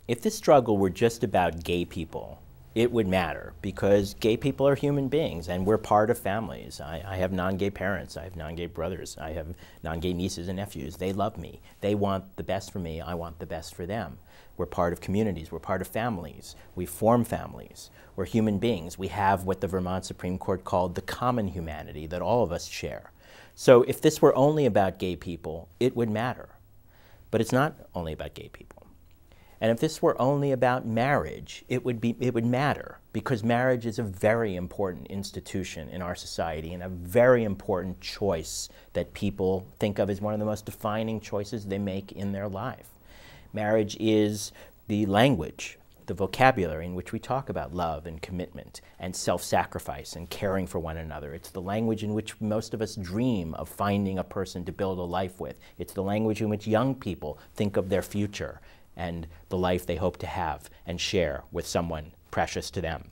If this struggle were just about gay people, it would matter, because gay people are human beings and we're part of families. I have non-gay parents, I have non-gay brothers, I have non-gay nieces and nephews. They love me. They want the best for me, I want the best for them. We're part of communities, we're part of families. We form families. We're human beings. We have what the Vermont Supreme Court called the common humanity that all of us share. So if this were only about gay people, it would matter. But it's not only about gay people. And if this were only about marriage, it would matter, because marriage is a very important institution in our society and a very important choice that people think of as one of the most defining choices they make in their life. Marriage is the language, the vocabulary in which we talk about love and commitment and self-sacrifice and caring for one another. It's the language in which most of us dream of finding a person to build a life with. It's the language in which young people think of their future and the life they hope to have and share with someone precious to them.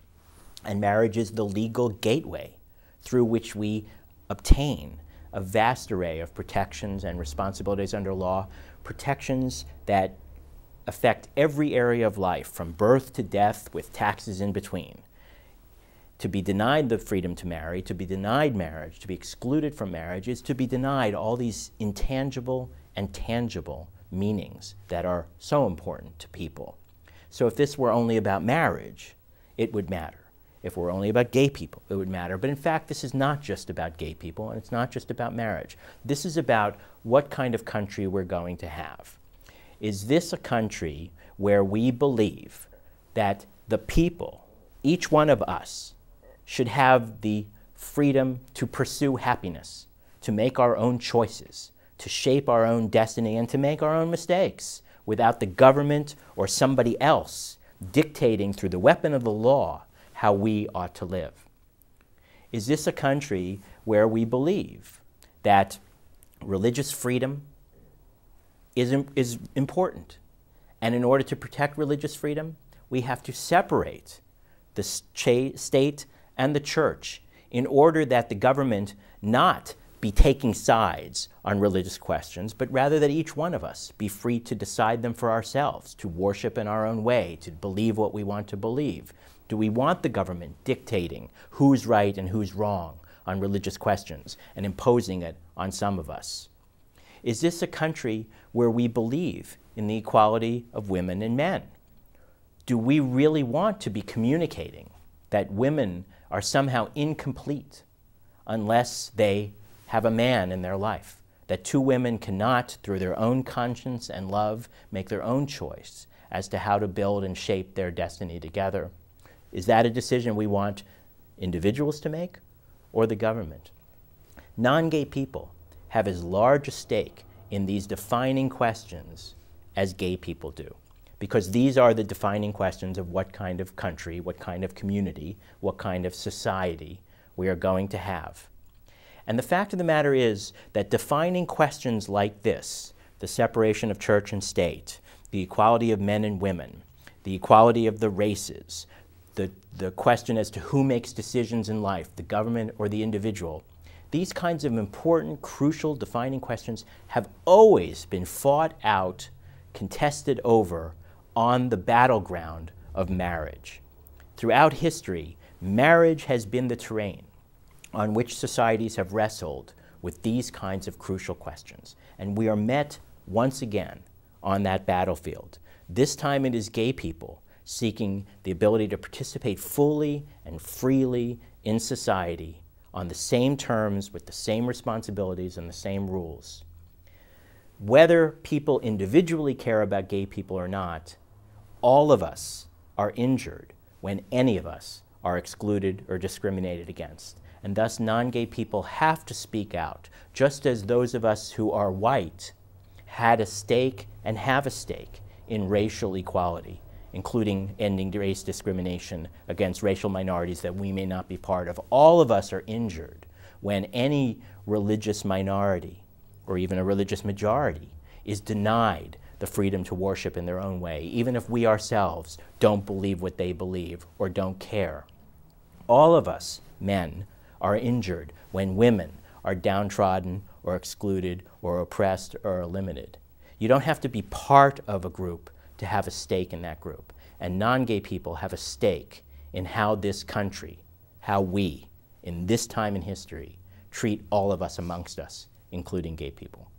And marriage is the legal gateway through which we obtain a vast array of protections and responsibilities under law, protections that affect every area of life, from birth to death, with taxes in between. To be denied the freedom to marry, to be denied marriage, to be excluded from marriage, is to be denied all these intangible and tangible meanings that are so important to people. So if this were only about marriage, it would matter. If it were only about gay people, it would matter. But in fact, this is not just about gay people, and it's not just about marriage. This is about what kind of country we're going to have. Is this a country where we believe that the people, each one of us, should have the freedom to pursue happiness, to make our own choices, to shape our own destiny, and to make our own mistakes without the government or somebody else dictating through the weapon of the law how we ought to live? Is this a country where we believe that religious freedom is important, and in order to protect religious freedom, we have to separate the state and the church in order that the government not be taking sides on religious questions, but rather that each one of us be free to decide them for ourselves, to worship in our own way, to believe what we want to believe? Do we want the government dictating who's right and who's wrong on religious questions and imposing it on some of us? Is this a country where we believe in the equality of women and men? Do we really want to be communicating that women are somehow incomplete unless they have a man in their life, that two women cannot, through their own conscience and love, make their own choice as to how to build and shape their destiny together? Is that a decision we want individuals to make, or the government? Non-gay people have as large a stake in these defining questions as gay people do, because these are the defining questions of what kind of country, what kind of community, what kind of society we are going to have. And the fact of the matter is that defining questions like this, the separation of church and state, the equality of men and women, the equality of the races, the question as to who makes decisions in life, the government or the individual, these kinds of important, crucial, defining questions have always been fought out, contested over on the battleground of marriage. Throughout history, marriage has been the terrain on which societies have wrestled with these kinds of crucial questions. And we are met once again on that battlefield. This time it is gay people seeking the ability to participate fully and freely in society on the same terms, with the same responsibilities and the same rules. Whether people individually care about gay people or not, all of us are injured when any of us are excluded or discriminated against. And thus non-gay people have to speak out, just as those of us who are white had a stake and have a stake in racial equality, including ending race discrimination against racial minorities that we may not be part of. All of us are injured when any religious minority, or even a religious majority, is denied the freedom to worship in their own way, even if we ourselves don't believe what they believe or don't care. All of us, men, are injured when women are downtrodden or excluded or oppressed or limited. You don't have to be part of a group to have a stake in that group. And non-gay people have a stake in how this country, how we, in this time in history, treat all of us amongst us, including gay people.